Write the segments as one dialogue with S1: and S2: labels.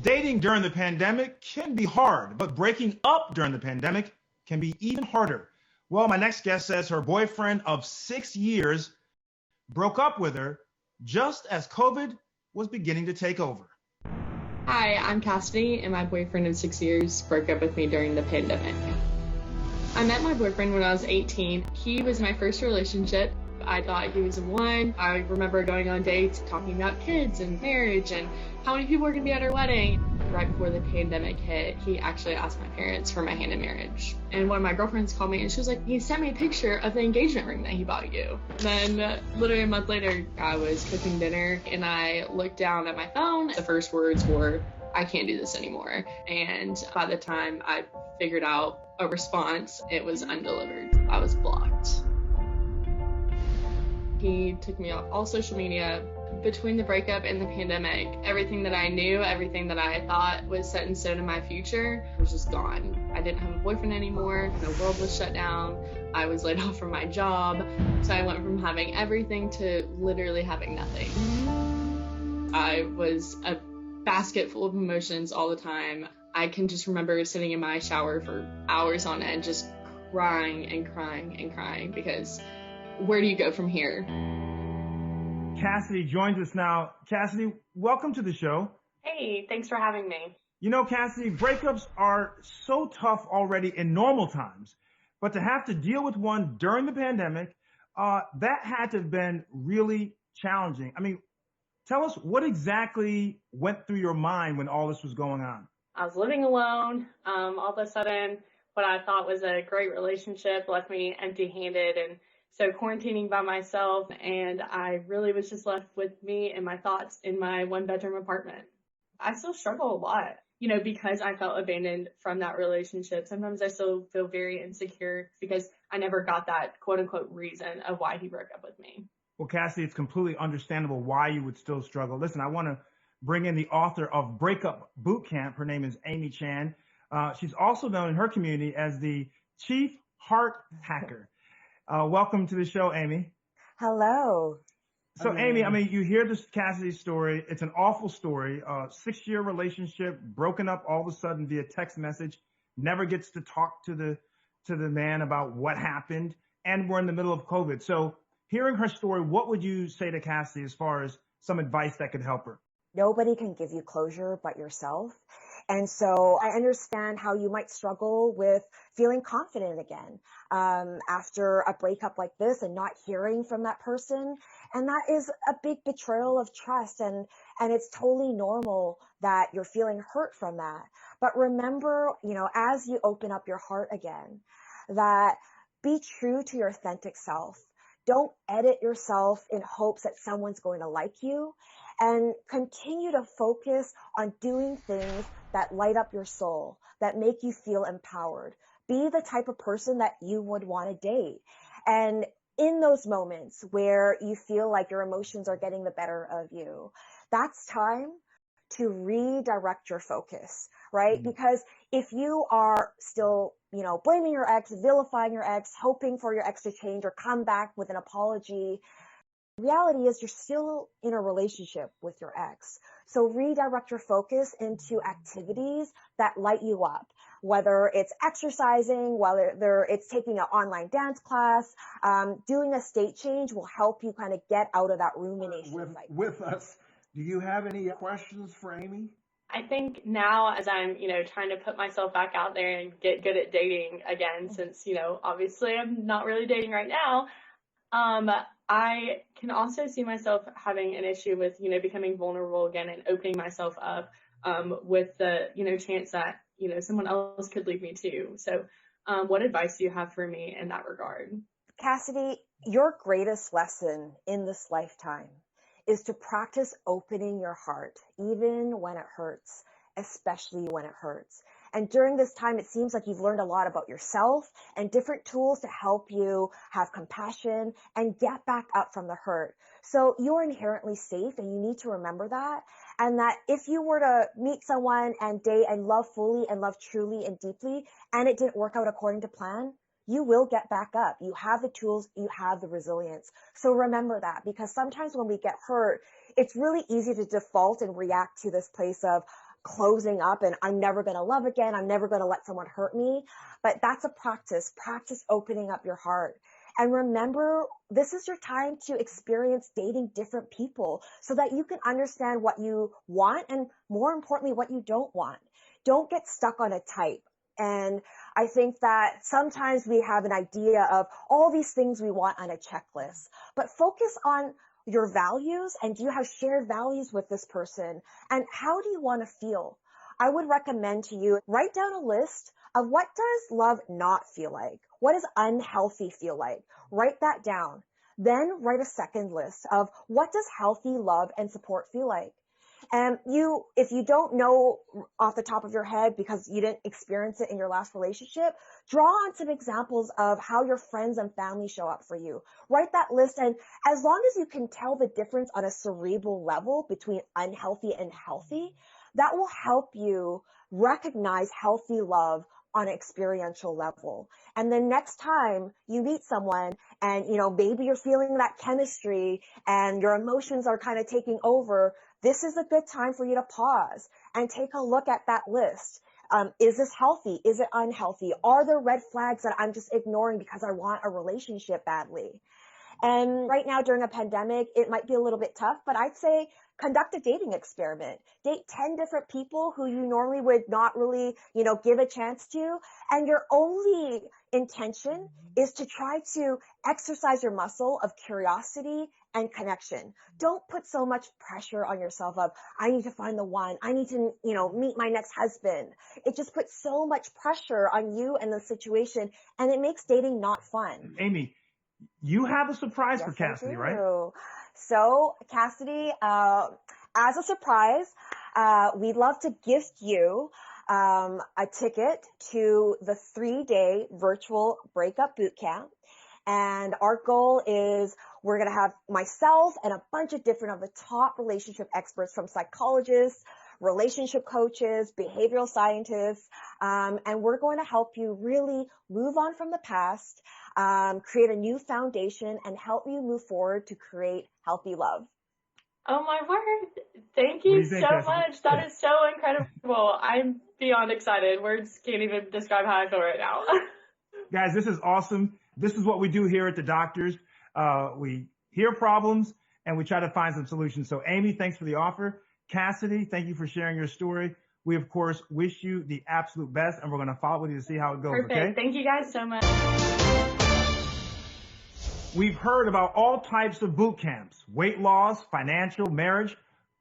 S1: Dating during the pandemic can be hard, but breaking up during the pandemic can be even harder. Well, my next guest says her boyfriend of 6 years broke up with her just as COVID was beginning to take over.
S2: Hi, I'm Cassidy, and my boyfriend of 6 years broke up with me during the pandemic. I met my boyfriend when I was 18. He was my first relationship. I thought he was the one. I remember going on dates, talking about kids and marriage and how many people were going to be at our wedding. Right before the pandemic hit, he actually asked my parents for my hand in marriage. And one of my girlfriends called me and she was like, he sent me a picture of the engagement ring that he bought you. Then literally a month later, I was cooking dinner and I looked down at my phone. The first words were, I can't do this anymore. And by the time I figured out a response, it was undelivered. I was blocked. He took me off all social media. Between the breakup and the pandemic, everything that I knew, everything that I thought was set in stone in my future was just gone. I didn't have a boyfriend anymore. The world was shut down. I was laid off from my job. So I went from having everything to literally having nothing. I was a basket full of emotions all the time. I can just remember sitting in my shower for hours on end, just crying and crying and crying, because where do you go from here?
S1: Cassidy joins us now. Cassidy, welcome to the show.
S2: Hey, thanks for having me.
S1: You know, Cassidy, breakups are so tough already in normal times, but to have to deal with one during the pandemic, that had to have been really challenging. I mean, tell us what exactly went through your mind when all this was going on.
S2: I was living alone. All of a sudden, what I thought was a great relationship left me empty-handed, and so quarantining by myself, and I really was just left with me and my thoughts in my one-bedroom apartment. I still struggle a lot, because I felt abandoned from that relationship. Sometimes I still feel very insecure because I never got that quote-unquote reason of why he broke up with me.
S1: Well, Cassidy, it's completely understandable why you would still struggle. Listen, I want to bring in the author of Breakup Bootcamp. Her name is Amy Chan. She's also known in her community as the Chief Heart Hacker. Welcome to the show, Amy.
S3: Hello.
S1: So, Amy, I mean, you hear this Cassidy story. It's an awful story. 6-year relationship, broken up all of a sudden via text message, never gets to talk to the man about what happened, and we're in the middle of COVID. So, hearing her story, what would you say to Cassidy as far as some advice that could help her?
S3: Nobody can give you closure but yourself. And so I understand how you might struggle with feeling confident again after a breakup like this and not hearing from that person. And that is a big betrayal of trust. And it's totally normal that you're feeling hurt from that. But remember, as you open up your heart again, that be true to your authentic self. Don't edit yourself in hopes that someone's going to like you, and continue to focus on doing things that light up your soul, that make you feel empowered. Be the type of person that you would want to date. And in those moments where you feel like your emotions are getting the better of you, that's time to redirect your focus, right? Mm-hmm. Because if you are still, blaming your ex, vilifying your ex, hoping for your ex to change or come back with an apology, reality is you're still in a relationship with your ex. So redirect your focus into activities that light you up, whether it's exercising, whether it's taking an online dance class, doing a state change will help you kind of get out of that rumination cycle.
S4: With us, do you have any questions for Amy?
S2: I think now, as I'm, trying to put myself back out there and get good at dating again, since, obviously I'm not really dating right now, I can also see myself having an issue with, becoming vulnerable again and opening myself up with the, chance that, someone else could leave me too. So what advice do you have for me in that regard?
S3: Cassidy, your greatest lesson in this lifetime is to practice opening your heart, even when it hurts, especially when it hurts. And during this time, it seems like you've learned a lot about yourself and different tools to help you have compassion and get back up from the hurt. So you're inherently safe, and you need to remember that. And that if you were to meet someone and date and love fully and love truly and deeply, and it didn't work out according to plan, you will get back up. You have the tools, you have the resilience. So remember that, because sometimes when we get hurt, it's really easy to default and react to this place of, closing up and I'm never going to love again. I'm never going to let someone hurt me. But that's a practice. Practice opening up your heart. And remember, this is your time to experience dating different people so that you can understand what you want and, more importantly, what you don't want. Don't get stuck on a type. And I think that sometimes we have an idea of all these things we want on a checklist, but focus on your values, and do you have shared values with this person? And how do you want to feel? I would recommend to you, write down a list of what does love not feel like? What does unhealthy feel like? Write that down. Then write a second list of what does healthy love and support feel like? And if you don't know off the top of your head because you didn't experience it in your last relationship, draw on some examples of how your friends and family show up for you. Write that list, and as long as you can tell the difference on a cerebral level between unhealthy and healthy, that will help you recognize healthy love on an experiential level. And then next time you meet someone and, maybe you're feeling that chemistry and your emotions are kind of taking over, this is a good time for you to pause and take a look at that list. Is this healthy? Is it unhealthy? Are there red flags that I'm just ignoring because I want a relationship badly? And right now during a pandemic, it might be a little bit tough, but I'd say conduct a dating experiment. Date 10 different people who you normally would not really, give a chance to. And your only intention is to try to exercise your muscle of curiosity and connection. Don't put so much pressure on yourself of, I need to find the one. I need to, meet my next husband. It just puts so much pressure on you and the situation, and it makes dating not fun.
S1: Amy, you have a surprise for
S3: Yes,
S1: Cassidy,
S3: I
S1: right?
S3: do. So, Cassidy, as a surprise, we'd love to gift you a ticket to the 3-day virtual Breakup Bootcamp. And our goal is we're going to have myself and a bunch of different of the top relationship experts, from psychologists, relationship coaches, behavioral scientists, and we're going to help you really move on from the past, create a new foundation, and help you move forward to create healthy love.
S2: Oh my word. Thank
S1: What do
S2: you
S1: you think,
S2: so
S1: Cassidy?
S2: much. That is so incredible. I'm beyond excited. Words can't even describe how I feel right now.
S1: Guys, this is awesome. This is what we do here at the Doctors. We hear problems and we try to find some solutions. So Amy, thanks for the offer. Cassidy, thank you for sharing your story. We, of course, wish you the absolute best, and we're going to follow up with you to see how it goes.
S2: Perfect.
S1: Okay?
S2: Thank you guys so much.
S1: We've heard about all types of boot camps: weight loss, financial, marriage,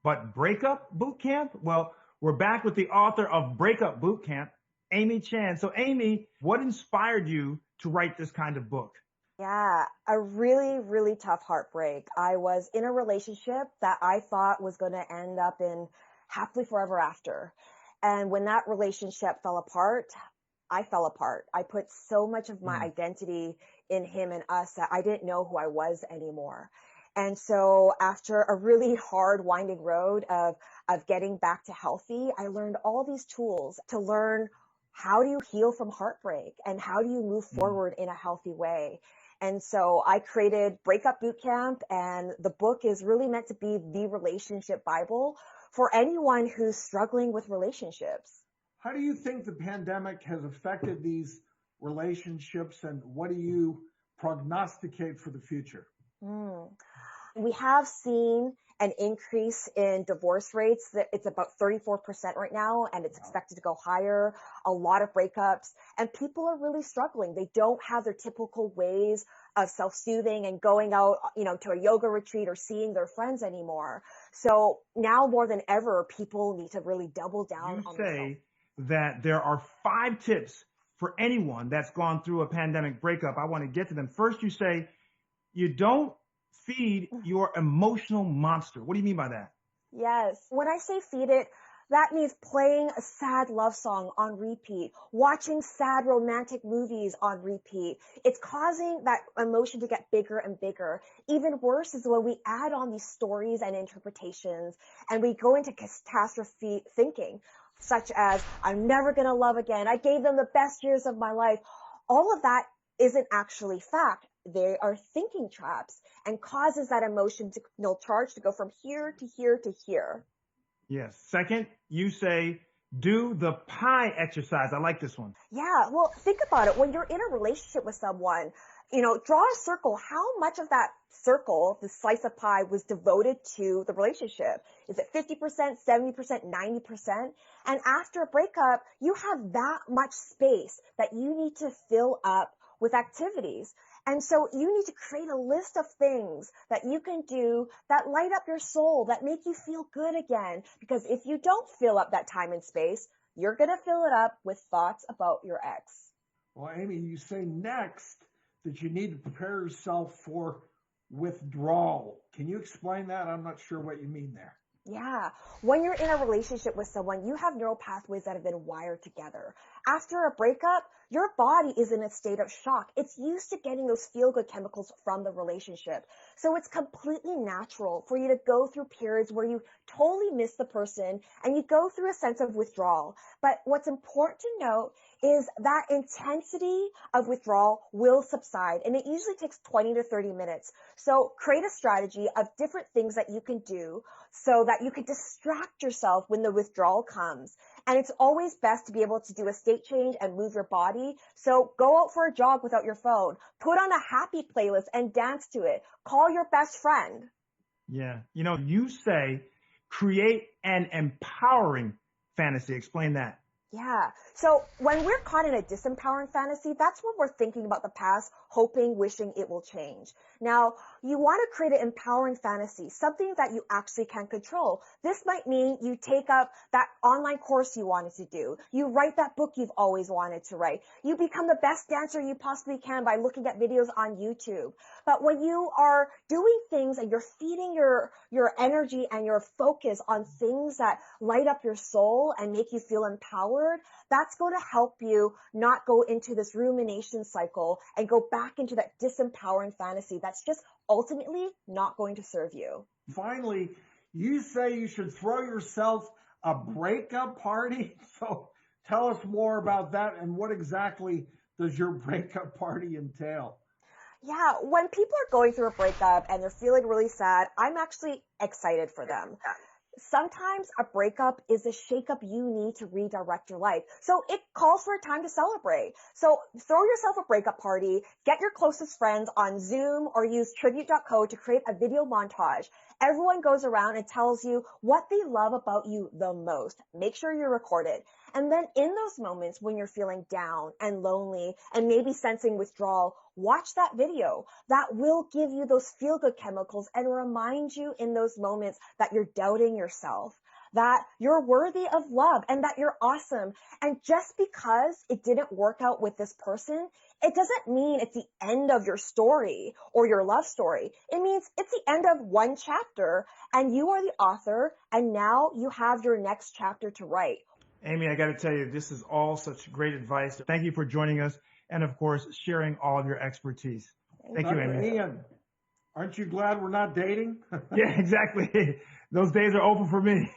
S1: but breakup boot camp? Well, we're back with the author of Breakup Bootcamp, Amy Chan. So Amy, what inspired you to write this kind of book?
S3: Yeah, a really, really tough heartbreak. I was in a relationship that I thought was going to end up in happily forever after. And when that relationship fell apart, I fell apart. I put so much of my identity in him and us that I didn't know who I was anymore. And so after a really hard winding road of getting back to healthy, I learned all these tools to learn how do you heal from heartbreak and how do you move forward in a healthy way. And so I created Breakup Bootcamp, and the book is really meant to be the relationship Bible for anyone who's struggling with relationships.
S4: How do you think the pandemic has affected these relationships, and what do you prognosticate for the future?
S3: We have seen an increase in divorce rates. It's about 34% right now, and it's expected to go higher. A lot of breakups, and people are really struggling. They don't have their typical ways of self-soothing and going out, to a yoga retreat or seeing their friends anymore. So now more than ever, people need to really double down on
S1: You say that there are 5 tips for anyone that's gone through a pandemic breakup. I want to get to them. First, you say you don't feed your emotional monster. What do you mean by that?
S3: Yes. When I say feed it, that means playing a sad love song on repeat, watching sad romantic movies on repeat. It's causing that emotion to get bigger and bigger. Even worse is when we add on these stories and interpretations and we go into catastrophe thinking, such as, I'm never going to love again. I gave them the best years of my life. All of that isn't actually fact. They are thinking traps and causes that emotion to charge to go from here to here to here.
S1: Yes. Second, you say, do the pie exercise. I like this one.
S3: Yeah, well, think about it. When you're in a relationship with someone, draw a circle. How much of that circle, the slice of pie, was devoted to the relationship? Is it 50%, 70%, 90%? And after a breakup, you have that much space that you need to fill up with activities. And so you need to create a list of things that you can do that light up your soul, that make you feel good again. Because if you don't fill up that time and space, you're going to fill it up with thoughts about your ex.
S4: Well, Amy, you say next that you need to prepare yourself for withdrawal. Can you explain that? I'm not sure what you mean there.
S3: Yeah. When you're in a relationship with someone, you have neural pathways that have been wired together. After a breakup, your body is in a state of shock. It's used to getting those feel-good chemicals from the relationship. So it's completely natural for you to go through periods where you totally miss the person and you go through a sense of withdrawal. But what's important to note is that intensity of withdrawal will subside, and it usually takes 20 to 30 minutes. So create a strategy of different things that you can do so that you can distract yourself when the withdrawal comes. And it's always best to be able to do a state change and move your body. So go out for a jog without your phone. Put on a happy playlist and dance to it. Call your best friend.
S1: Yeah. You say create an empowering fantasy. Explain that.
S3: Yeah. So when we're caught in a disempowering fantasy, that's when we're thinking about the past, hoping, wishing it will change. Now, you want to create an empowering fantasy, something that you actually can control. This might mean you take up that online course you wanted to do. You write that book you've always wanted to write. You become the best dancer you possibly can by looking at videos on YouTube. But when you are doing things and you're feeding your energy and your focus on things that light up your soul and make you feel empowered, that's going to help you not go into this rumination cycle and go back into that disempowering fantasy that's just ultimately not going to serve you.
S4: Finally, you say you should throw yourself a breakup party. So tell us more about that, and what exactly does your breakup party entail?
S3: Yeah, when people are going through a breakup and they're feeling really sad, I'm actually excited for them. Sometimes a breakup is a shakeup you need to redirect your life. So it calls for a time to celebrate. So throw yourself a breakup party, get your closest friends on Zoom or use tribute.co to create a video montage. Everyone goes around and tells you what they love about you the most. Make sure you record it. And then in those moments when you're feeling down and lonely and maybe sensing withdrawal, watch that video. That will give you those feel-good chemicals and remind you in those moments that you're doubting yourself, that you're worthy of love and that you're awesome. And just because it didn't work out with this person, it doesn't mean it's the end of your story or your love story. It means it's the end of one chapter and you are the author and now you have your next chapter to write.
S1: Amy, I got to tell you, this is all such great advice. Thank you for joining us and, of course, sharing all of your expertise. Thank you, Amy.
S4: Ian, aren't you glad we're not dating?
S1: Yeah, exactly. Those days are over for me.